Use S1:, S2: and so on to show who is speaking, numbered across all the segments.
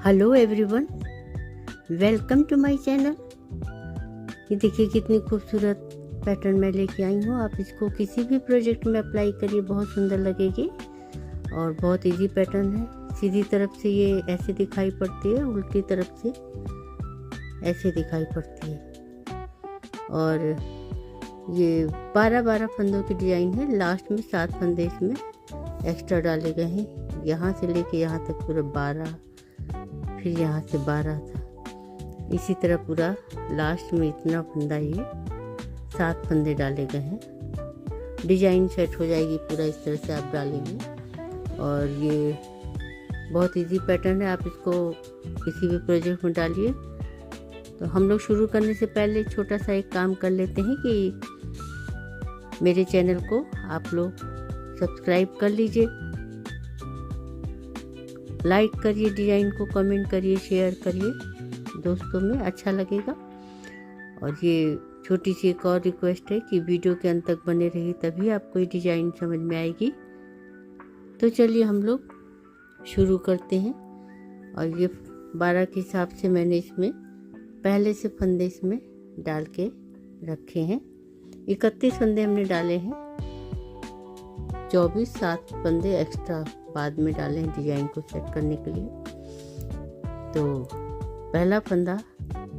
S1: Hello everyone, welcome to my channel. ये देखिए कितनी खूबसूरत पैटर्न मैं लेके आई हूँ। आप इसको किसी भी प्रोजेक्ट में अप्लाई करिए, बहुत सुंदर लगेगी और बहुत इजी पैटर्न है। सीधी तरफ से ये ऐसे दिखाई पड़ती है, उल्टी तरफ से ऐसे दिखाई पड़ती है और ये 12-12 फंदों की डिज़ाइन है। लास्ट में 7 फंदे इसमें एक्स्ट्रा डाले गए हैं। यहाँ से लेके यहाँ तक पूरा 12, फिर यहाँ से 12 था। इसी तरह पूरा लास्ट में इतना फंदा, ये 7 फंदे डाले गए हैं। डिजाइन सेट हो जाएगी पूरा इस तरह से आप डालेंगे और ये बहुत इजी पैटर्न है। आप इसको किसी भी प्रोजेक्ट में डालिए। तो हम लोग शुरू करने से पहले छोटा सा एक काम कर लेते हैं कि मेरे चैनल को आप लोग सब्सक्राइब कर लीजिए, लाइक करिए, डिज़ाइन को कमेंट करिए, शेयर करिए दोस्तों में, अच्छा लगेगा। और ये छोटी सी एक और रिक्वेस्ट है कि वीडियो के अंत तक बने रहिए, तभी आपको ये डिज़ाइन समझ में आएगी। तो चलिए हम लोग शुरू करते हैं। और ये 12 के हिसाब से मैंने इसमें पहले से फंदे इसमें डाल के रखे हैं। 31 फंदे हमने डाले हैं, 7 फंदे एक्स्ट्रा बाद में डाले हैं डिजाइन को सेट करने के लिए। तो पहला फंदा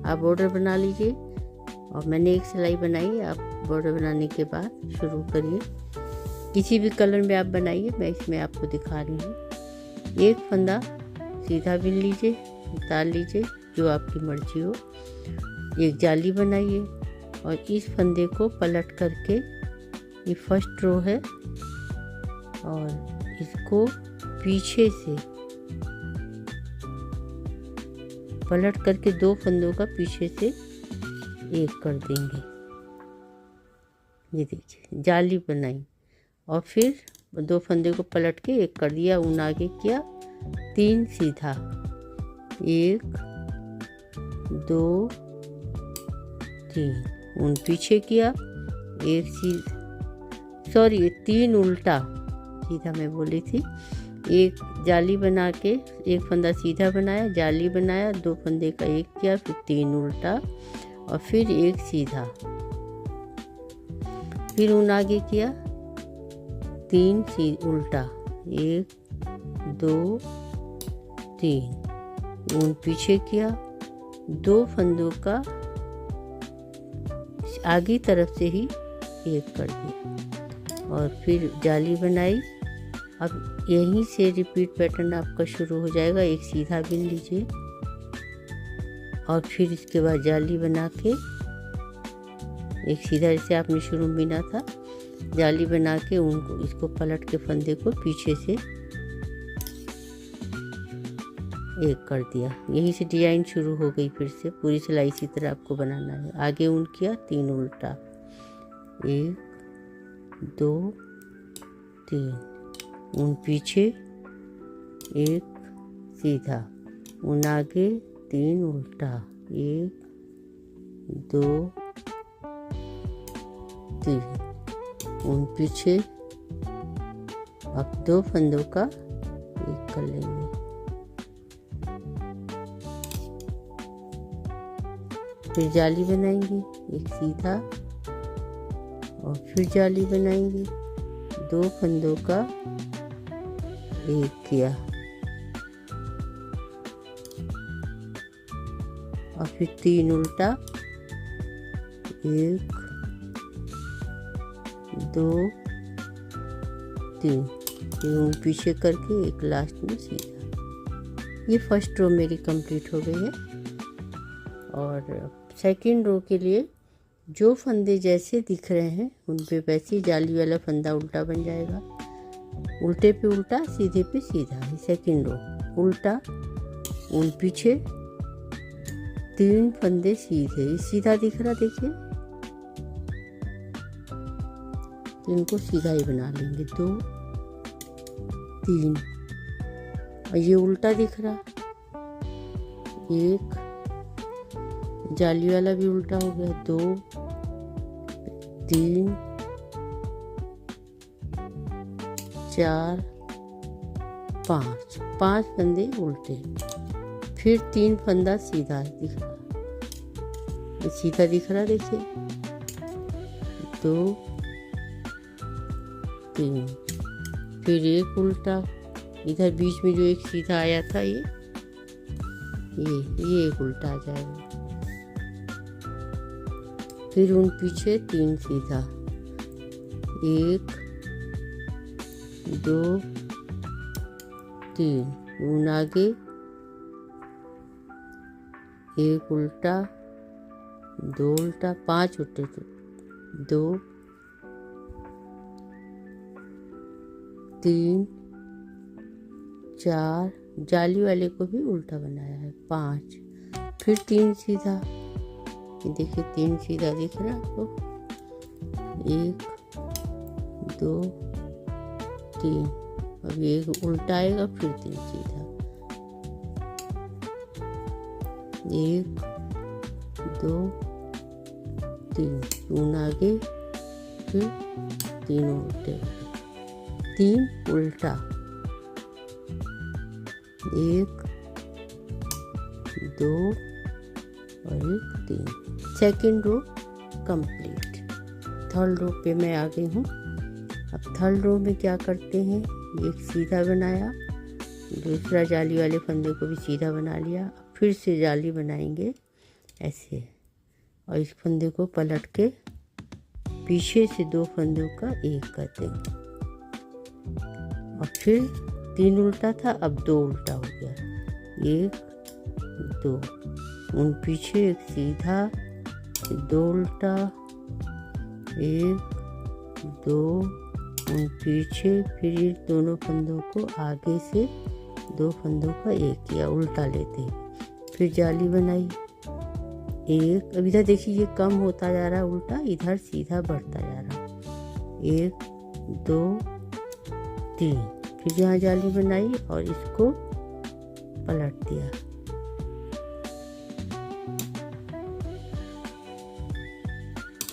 S1: आप बॉर्डर बना लीजिए और मैंने एक सिलाई बनाई। आप बॉर्डर बनाने के बाद शुरू करिए। किसी भी कलर में आप बनाइए, मैं इसमें आपको दिखा रही हूँ। एक फंदा सीधा बिन लीजिए, उतार लीजिए, जो आपकी मर्जी हो। एक जाली बनाइए और इस फंदे को पलट करके, ये फर्स्ट रो है और इसको पीछे से पलट करके 2 फंदों का पीछे से एक कर देंगे। ये देखिए जाली बनाई और फिर 2 फंदे को पलट के एक कर दिया, ऊन आगे किया, 3 सीधा, 1 2 3, ऊन पीछे किया, 3 उल्टा, सीधा मैं बोली थी। एक जाली बना के एक फंदा सीधा बनाया, जाली बनाया, 2 फंदे का एक किया, फिर 3 उल्टा और फिर एक सीधा, फिर ऊन आगे किया, 3 उल्टा, 1 2 3, ऊन पीछे किया, 2 फंदों का आगे तरफ से ही एक कर दिया और फिर जाली बनाई। अब यहीं से रिपीट पैटर्न आपका शुरू हो जाएगा। एक सीधा बिन लीजिए और फिर इसके बाद जाली बना के, एक सीधा जैसे आपने शुरू में बिना था, जाली बना के उनको इसको पलट के फंदे को पीछे से एक कर दिया। यहीं से डिजाइन शुरू हो गई। फिर से पूरी सिलाई इसी तरह आपको बनाना है। आगे ऊन किया, 3 उल्टा, 1 2 3, ऊन पीछे, 1 सीधा, ऊन आगे, 3 उल्टा, 1 2 3, ऊन पीछे। अब 2 फंदों का एक कर लेंगे। फिर जाली बनाएंगे, एक सीधा और फिर जाली बनाएंगे, 2 फंदों का एक किया और फिर 3 उल्टा, 1 2 3, ऊन पीछे करके एक लास्ट में सीधा। ये फर्स्ट रो मेरी कंप्लीट हो गई है। और सेकंड रो के लिए जो फंदे जैसे दिख रहे हैं उन पे वैसे जाली वाला फंदा उल्टा बन जाएगा। उल्टे पे उल्टा, सीधे पे सीधा। सेकंड रो उल्टा, ऊन पीछे, 3 फंदे सीधे। सीधा दिख रहा, देखिए, इनको सीधा ही बना लेंगे, 2 3। और ये उल्टा दिख रहा, 1, जाली वाला भी उल्टा हो गया, 2 3 4 5 फंदे उल्टे। फिर 3 फंदा सीधा दिख रहा, ये सीधा दिख रहा, देखिए 2 3, फिर एक उल्टा, इधर बीच में जो एक सीधा आया था ये एक उल्टा आ जाएगा। फिर उन पीछे 3 सीधा, 1 2 3, उन आगे एक उल्टा, 2 उल्टा, 5 उल्टे, 2 3 4, जाली वाले को भी उल्टा बनाया है, 5, फिर 3 सीधा, ये देखिए 3 सीधा दिख रहा है आपको, 1 2 3, अब एक उल्टा आएगा, फिर 3 सीधा, 1 2 3, ऊन आगे, फिर 3 उल्टे, 3 उल्टा, 1 2 और 1 3, second row complete. Third row पे मैं आ गई हूँ। अब थर्ड रो में क्या करते हैं, एक सीधा बनाया, दूसरा जाली वाले फंदे को भी सीधा बना लिया, फिर से जाली बनाएंगे ऐसे, और इस फंदे को पलट के पीछे से 2 फंदों का एक कर देंगे, और फिर 3 उल्टा था, अब 2 उल्टा हो गया, 1 2, उन पीछे एक सीधा, 2 उल्टा, 1 2, उन पीछे, फिर दोनों फंदों को आगे से 2 फंदों का एक किया, उल्टा लेते हैं, फिर जाली बनाई, 1, अब इधर देखिए ये कम होता जा रहा है उल्टा, इधर सीधा बढ़ता जा रहा, 1 2 3, फिर यहाँ जाली बनाई और इसको पलट दिया,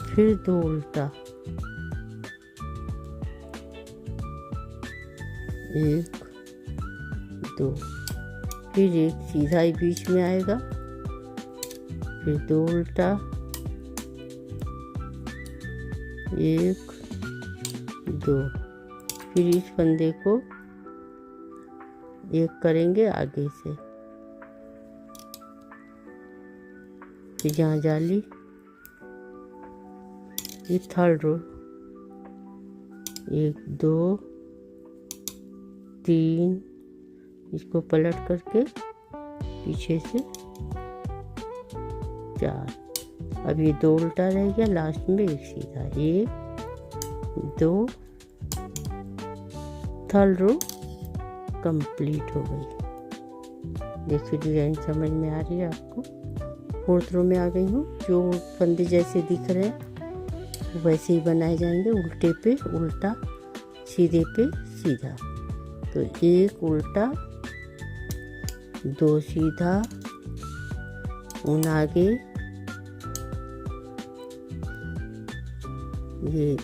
S1: फिर 2 उल्टा, 1 2, फिर एक सीधा ही बीच में आएगा, फिर 2 उल्टा, 1 2, फिर इस फंदे को एक करेंगे आगे से, फिर यहाँ जाली, ये थर्ड रो, 1 2 3, इसको पलट करके पीछे से 4, अब ये 2 उल्टा रह गया, लास्ट में एक सीधा, 1 2, थर्ड रो कंप्लीट हो गई। देखिए डिजाइन समझ में आ रही है आपको। फोर्थ रो में आ गई हूँ। जो फंदे जैसे दिख रहे हैं वैसे ही बनाए जाएंगे, उल्टे पे उल्टा, सीधे पे सीधा। तो 1 उल्टा, 2 सीधा, उन आगे, ये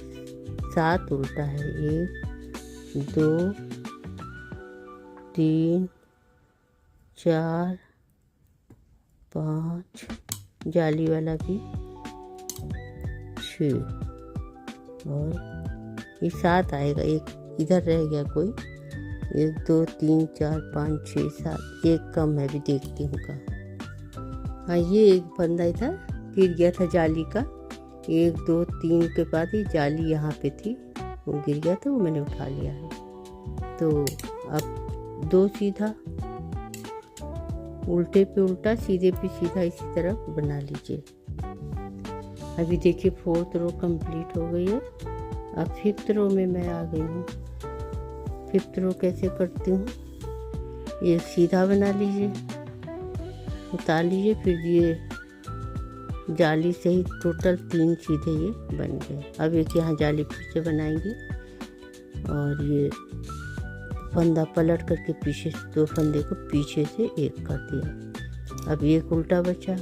S1: 7 उल्टा है, 1 2 3 4 5, जाली वाला भी 6, और ये 7 आएगा, एक इधर रह गया कोई, 1 2 3 4 5 6 7, एक कम है, भी देखती हूँ का। हाँ, ये एक फंदा इधर गिर गया था जाली का, 1 2 3 के बाद ही जाली यहाँ पे थी, वो गिर गया था, वो मैंने उठा लिया है। तो अब 2 सीधा, उल्टे पे उल्टा, सीधे पे सीधा, इसी तरह बना लीजिए। अभी देखिए फोर्थ रो कंप्लीट हो गई है। अब फिफ्थ रो में मैं आ गई हूँ। फिफ्थ रो कैसे करती हूँ, ये सीधा बना लीजिए, उतार लीजिए, फिर ये जाली से ही टोटल 3 सीधे ये बन गए। अब एक यहाँ जाली फिर से बनाएंगे, और ये फंदा पलट करके पीछे से 2 फंदे को पीछे से एक कर दिया। अब एक उल्टा बचा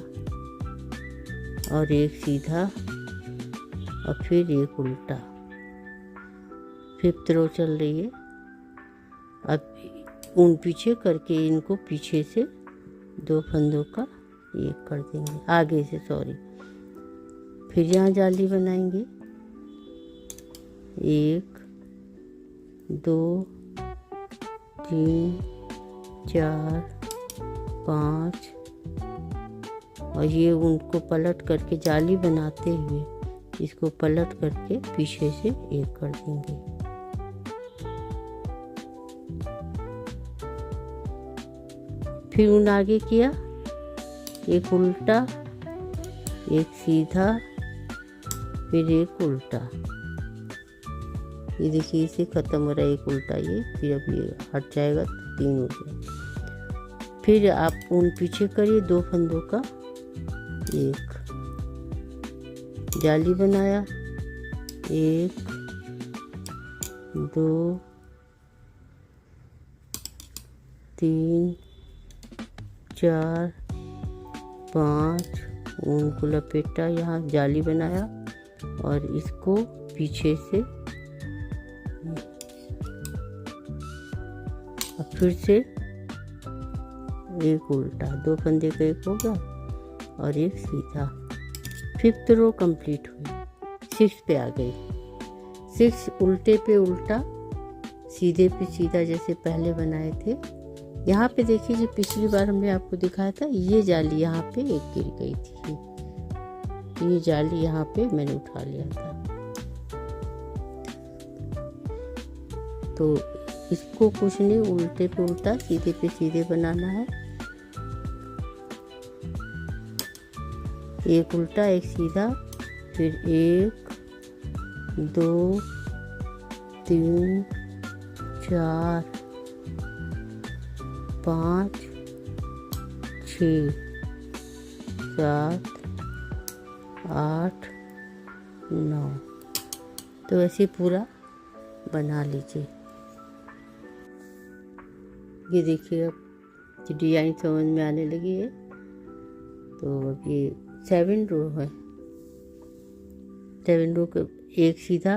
S1: और एक सीधा, और फिर एक उल्टा। फिफ्थ रो चल रही है। अब ऊन पीछे करके इनको पीछे से 2 फंदों का एक कर देंगे आगे से, सॉरी। फिर यहाँ जाली बनाएंगे 1 2 3 4 5 और ये उनको पलट करके जाली बनाते हुए इसको पलट करके पीछे से एक कर देंगे। फिर उन आगे किया, एक उल्टा, एक सीधा, फिर एक उल्टा। ये देखिए इसे खत्म हो रहा है, एक उल्टा ये, फिर अब ये हट जाएगा तो 3 हो गया। फिर आप उन पीछे करिए 2 फंदों का एक, जाली बनाया 1 2 3 4 5 ऊन को लपेटा, यहाँ जाली बनाया और इसको पीछे से अब फिर से एक उल्टा, 2 फंदे का एक हो गया और एक सीधा। 5th रो कंप्लीट हुई। 6 पे आ गई। 6 उल्टे पे उल्टा, सीधे पे सीधा जैसे पहले बनाए थे। यहाँ पे देखिए जो पिछली बार हमने आपको दिखाया था, ये जाली यहाँ पे एक गिर गई थी, ये जाली यहाँ पे मैंने उठा लिया था। तो इसको कुछ नहीं, उल्टे पे उल्टा सीधे पे सीधे बनाना है। एक उल्टा एक सीधा, फिर 1 2 3 4 5 6 7 8 9। तो ऐसे पूरा बना लीजिए। ये देखिए अब डिजाइन समझ में आने लगी है। तो अब ये 7 रो है। 7 रो के एक सीधा,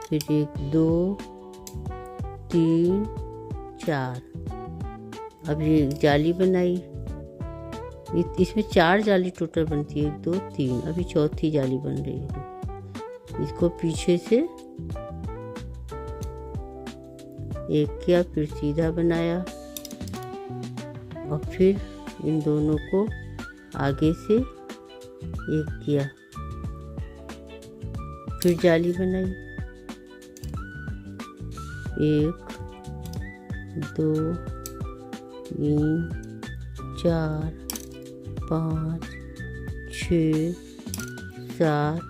S1: फिर 1 2 3 4। अब ये जाली बनाई, इसमें 4 जाली टोटल बनती है, 1 2 3। अभी चौथी जाली बन रही है। इसको पीछे से एक किया, फिर सीधा बनाया और फिर इन दोनों को आगे से एक किया, फिर जाली बनाई 1 2 3 4 5 6 7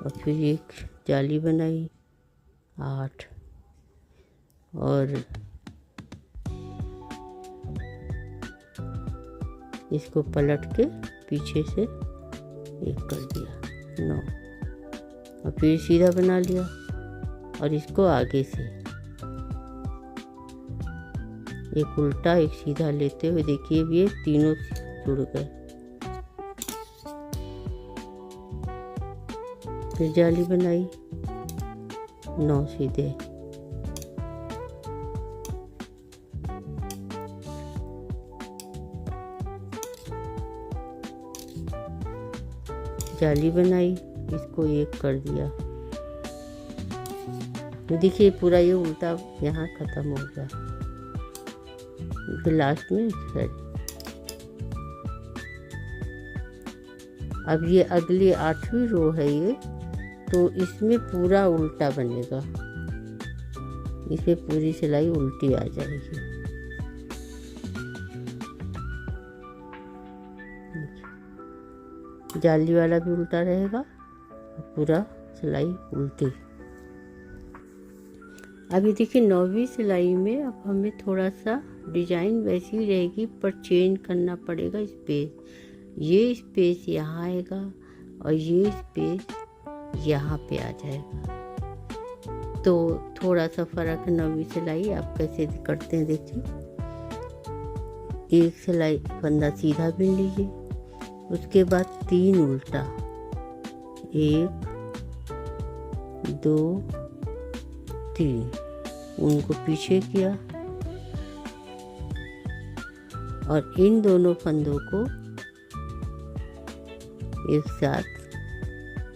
S1: और फिर एक जाली बनाई 8 और इसको पलट के पीछे से एक कर दिया 9 और फिर सीधा बना लिया और इसको आगे से एक उल्टा एक सीधा लेते हुए देखिए ये तीनों जुड़ गए। फिर जाली बनाई 9 सीधे, जाली बनाई, इसको एक कर दिया। देखिए पूरा ये उल्टा यहाँ खत्म हो गया। फिर लास्ट में अब ये अगली 8वीं रो है ये, तो इसमें पूरा उल्टा बनेगा, इसमें पूरी सिलाई उल्टी आ जाएगी। जाली वाला भी उल्टा रहेगा, पूरा सिलाई उल्टी। अभी देखिए 9वीं सिलाई में अब हमें थोड़ा सा डिजाइन वैसी ही रहेगी पर चेंज करना पड़ेगा स्पेस। ये स्पेस यहाँ आएगा और ये स्पेस यहाँ पे आ जाएगा। तो थोड़ा सा फर्क है 9वीं सिलाई। आप कैसे करते हैं देखिए, एक सिलाई फंदा सीधा बिन लीजिए, उसके बाद 3 उल्टा, 1 2 3, उनको पीछे किया और इन दोनों फंदों को एक साथ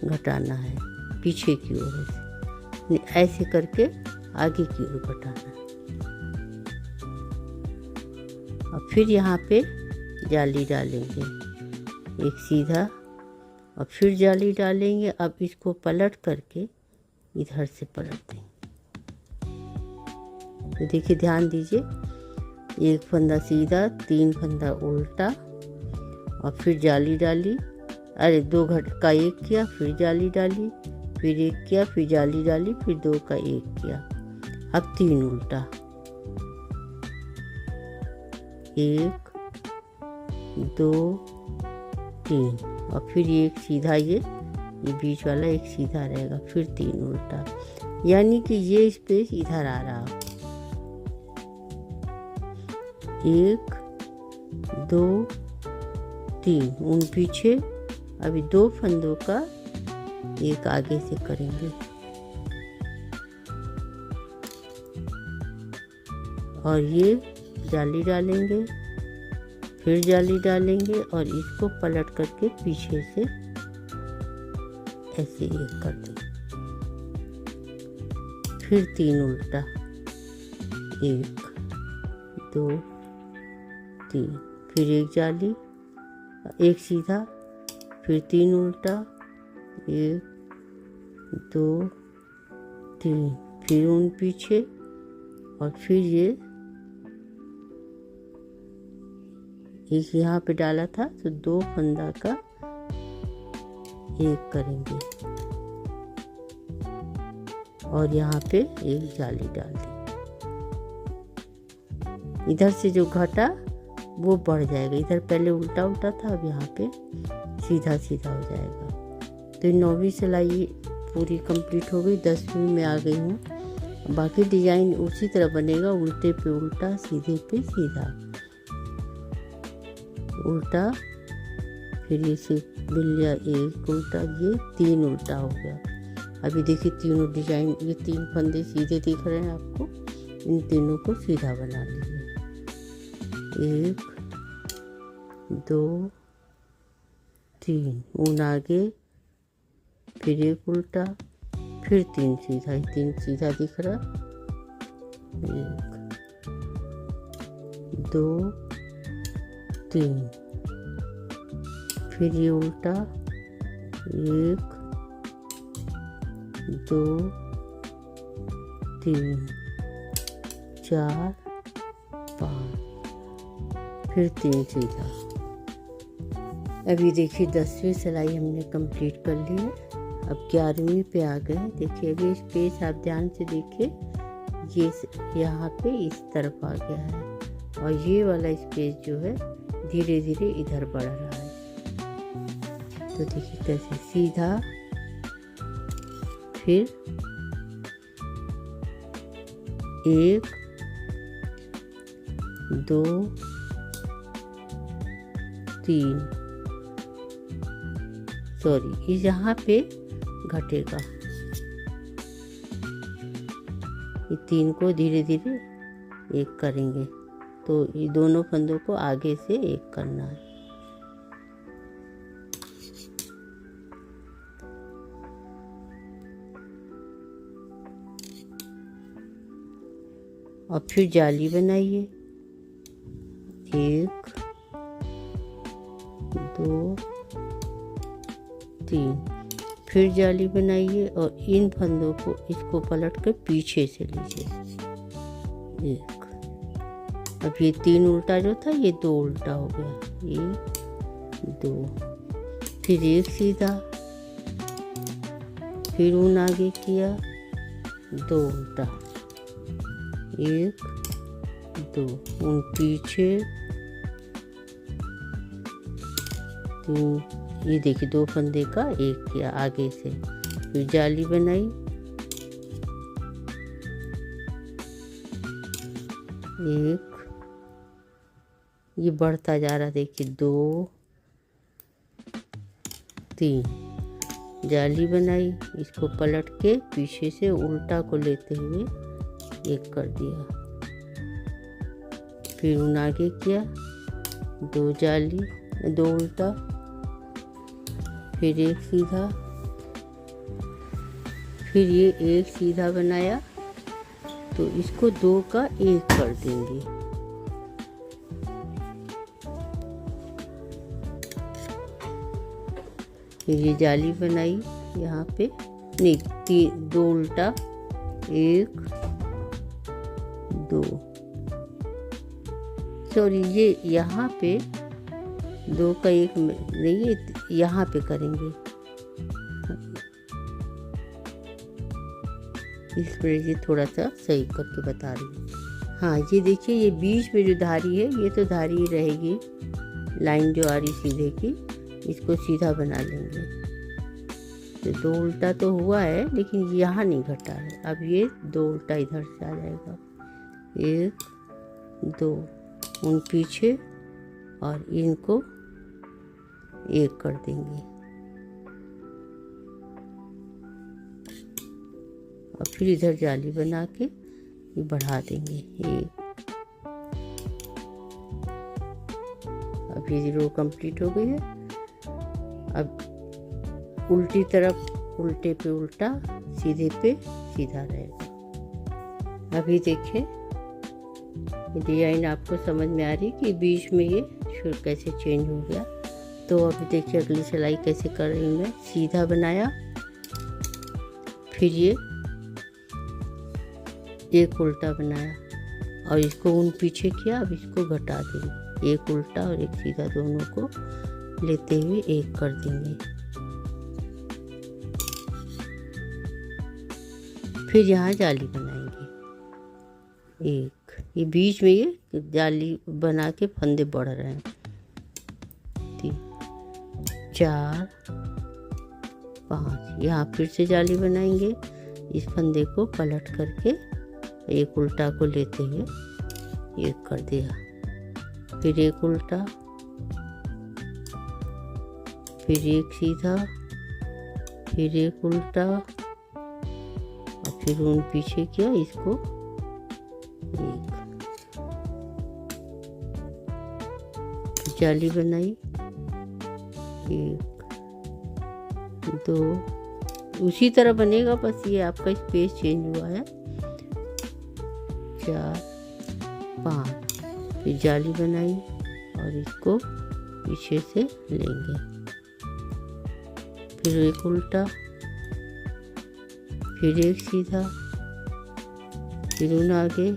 S1: घटाना है पीछे की ओर से, ऐसे करके आगे की ओर घटाना है। और फिर यहाँ पे जाली डालेंगे, एक सीधा और फिर जाली डालेंगे। अब इसको पलट करके इधर से पलट देंगे। तो देखिए ध्यान दीजिए, एक फंदा सीधा, 3 फंदा उल्टा और फिर जाली डाली, अरे 2 का 1 किया, फिर जाली डाली, फिर 1 किया, फिर जाली डाली, फिर 2 का 1 किया। अब 3 उल्टा, 1 2 3 और फिर एक सीधा, ये बीच वाला एक सीधा रहेगा, फिर 3 उल्टा, यानी कि ये स्पेस इधर आ रहा। 1 2 3 उन पीछे। अभी 2 फंदों का एक आगे से करेंगे और ये जाली डालेंगे, फिर जाली डालेंगे और इसको पलट करके पीछे से ऐसे एक कर देंगे। फिर 3 उल्टा, 1 2 3, फिर एक जाली, एक सीधा, फिर 3 उल्टा, 1 2 3, फिर उन पीछे और फिर ये एक यहाँ पे डाला था तो 2 फंदा का एक करेंगे और यहाँ पे एक जाली डाल दी। इधर से जो घटा वो बढ़ जाएगा, इधर पहले उल्टा उल्टा था, अब यहाँ पे सीधा सीधा हो जाएगा। तो 9वीं सिलाई पूरी कंप्लीट हो गई, 10वीं में आ गई हूँ। बाकी डिजाइन उसी तरह बनेगा, उल्टे पे उल्टा, सीधे पे सीधा, उल्टा, फिर इसे मिल लिया एक उल्टा, ये 3 उल्टा हो गया। अभी देखिए तीनों डिजाइन, ये 3 फंदे सीधे दिख रहे हैं आपको, इन तीनों को सीधा बना लीजिए। 1 2 3 ऊन आगे, फिर 1 उल्टा, फिर 3 सीधा, 3 सीधा दिख रहा, 1 2 3, फिर ये उल्टा, 1 2 3 4 5, फिर 3 सीधा। अभी देखिए 10वीं सिलाई हमने कंप्लीट कर ली है। अब 11वीं पे आ गए। देखिए अभी स्पेस आप ध्यान से देखिए, ये यहाँ पे इस तरफ आ गया है और ये वाला स्पेस जो है धीरे धीरे इधर बढ़ रहा है। तो देखिए कैसे सीधा, फिर 1 2 3, सॉरी इस यहाँ पे घटेगा, ये 3 को धीरे धीरे एक करेंगे। तो ये दोनों फंदों को आगे से एक करना है। और फिर जाली बनाइए, 1 2 3, फिर जाली बनाइए और इन फंदों को इसको पलट कर पीछे से लीजिए। 1, अब ये 3 उल्टा जो था ये 2 उल्टा हो गया, 1 2, फिर 1 सीधा, फिर ऊन आगे किया, 2 उल्टा, 1 2, ऊन पीछे, 3, ये देखिए 2 फंदे का एक किया आगे से, फिर जाली बनाई, 1, ये बढ़ता जा रहा, देखिए 2 3, जाली बनाई, इसको पलट के पीछे से उल्टा को लेते हुए एक कर दिया, फिर ऊन आगे किया, 2 जाली, 2 उल्टा, फिर 1 सीधा, फिर ये 1 सीधा बनाया तो इसको 2 का 1 कर देंगे। फिर ये जाली बनाई यहाँ पे, नहीं 2 उल्टा, 1 2, सॉरी ये यहाँ पे 2 का 1 नहीं है, यहाँ पे करेंगे। इस पर ये थोड़ा सा सही करके बता रही हूँ। हाँ ये देखिए, ये बीच में जो धारी है ये तो धारी ही रहेगी, लाइन जो आ रही सीधे की, इसको सीधा बना लेंगे। तो 2 उल्टा तो हुआ है लेकिन यहाँ नहीं घटा है, अब ये 2 उल्टा इधर से आ जाएगा, 1 2, उन पीछे और इनको 1 कर देंगे। और फिर इधर जाली बना के ये बढ़ा देंगे 1। अब ये रो कंप्लीट हो गई है। अब उल्टी तरफ उल्टे पे उल्टा, सीधे पे सीधा रहेगा। अभी देखिए डिजाइन आपको समझ में आ रही कि बीच में ये कैसे चेंज हो गया। तो अभी देखिए अगली सिलाई कैसे कर रही हूँ मैं। सीधा बनाया, फिर ये 1 उल्टा बनाया और इसको उन पीछे किया। अब इसको घटा देंगे, 1 उल्टा और 1 सीधा दोनों को लेते हुए 1 कर देंगे। फिर यहाँ जाली बनाएंगे 1, ये बीच में ये जाली बना के फंदे बढ़ रहे हैं। 3 4 5, यहाँ फिर से जाली बनाएंगे। इस फंदे को पलट करके 1 उल्टा को लेते हुए 1 कर दिया, फिर 1 उल्टा, फिर 1 सीधा, फिर 1 उल्टा और फिर उन पीछे किया, इसको 1 जाली बनाई, 1 2, उसी तरह बनेगा, बस ये आपका स्पेस चेंज हुआ है। 4 5, फिर जाली बनाई और इसको पीछे से लेंगे, फिर 1 उल्टा, फिर 1 सीधा, फिर उन आगे,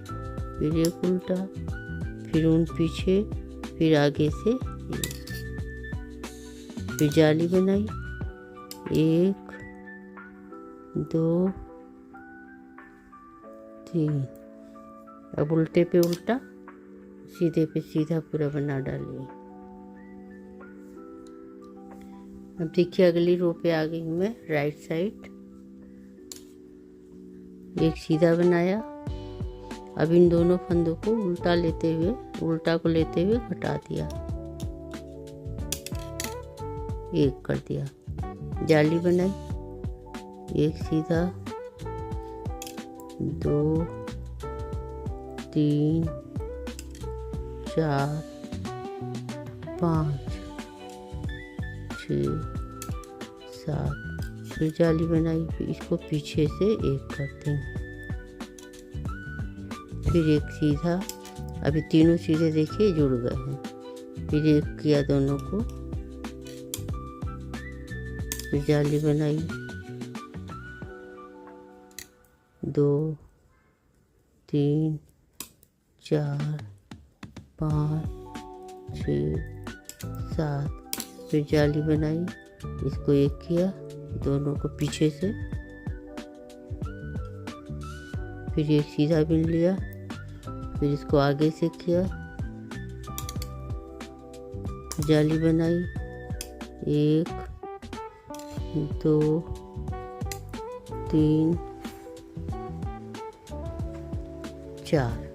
S1: फिर 1 उल्टा, फिर उन पीछे, फिर आगे से 1, फिर जाली बनाई, 1 2 3, अब उल्टे पे उल्टा, सीधे पे सीधा पूरा बना डालिए। अब देखिए अगली रो पे आ गई हूँ मैं। राइट साइड 1 सीधा बनाया। अब इन दोनों फंदों को उल्टा लेते हुए, उल्टा को लेते हुए घटा दिया, 1 कर दिया। जाली बनाई, 1 सीधा, 2 3 4 5 6 7, फिर जाली बनाई, फिर इसको पीछे से 1 करते हैं, फिर 1 सीधा। अभी तीनों सीधे देखिए जुड़ गए हैं, फिर 1 किया दोनों को, फिर जाली बनाई, 2 3 4 5 6 7, फिर जाली बनाई, इसको 1 किया दोनों को पीछे से, फिर 1 सीधा बिन लिया, फिर इसको आगे से किया, जाली बनाई, 1 2 3 4।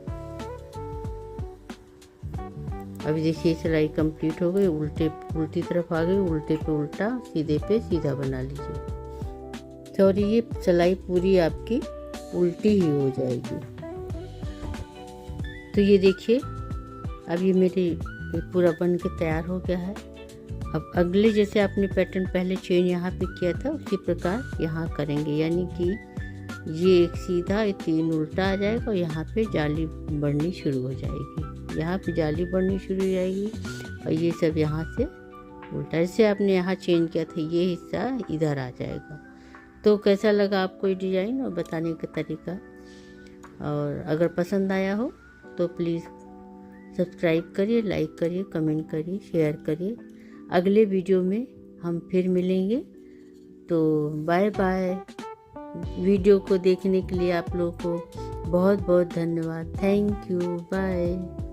S1: अभी देखिए सिलाई कंप्लीट हो गई। उल्टी तरफ आ गई, उल्टे पे उल्टा, सीधे पे सीधा बना लीजिए। सॉरी, ये सिलाई पूरी आपकी उल्टी ही हो जाएगी। तो ये देखिए अब ये मेरी ये पूरा बन के तैयार हो गया है। अब अगले जैसे आपने पैटर्न पहले चेन यहाँ पे किया था उसी प्रकार यहाँ करेंगे, यानी कि ये एक सीधा, ये 3 उल्टा आ जाएगा और यहाँ पे जाली बढ़नी शुरू हो जाएगी, यहाँ पे जाली बढ़नी शुरू हो जाएगी और ये सब यहाँ से उल्टा, जैसे आपने यहाँ चेन किया था ये हिस्सा इधर आ जाएगा। तो कैसा लगा आपको ये डिज़ाइन और बताने का तरीका? और अगर पसंद आया हो तो प्लीज़ सब्सक्राइब करिए, लाइक करिए, कमेंट करिए, शेयर करिए। अगले वीडियो में हम फिर मिलेंगे। तो बाय बाय। वीडियो को देखने के लिए आप लोगों को बहुत बहुत धन्यवाद। Thank you. बाय।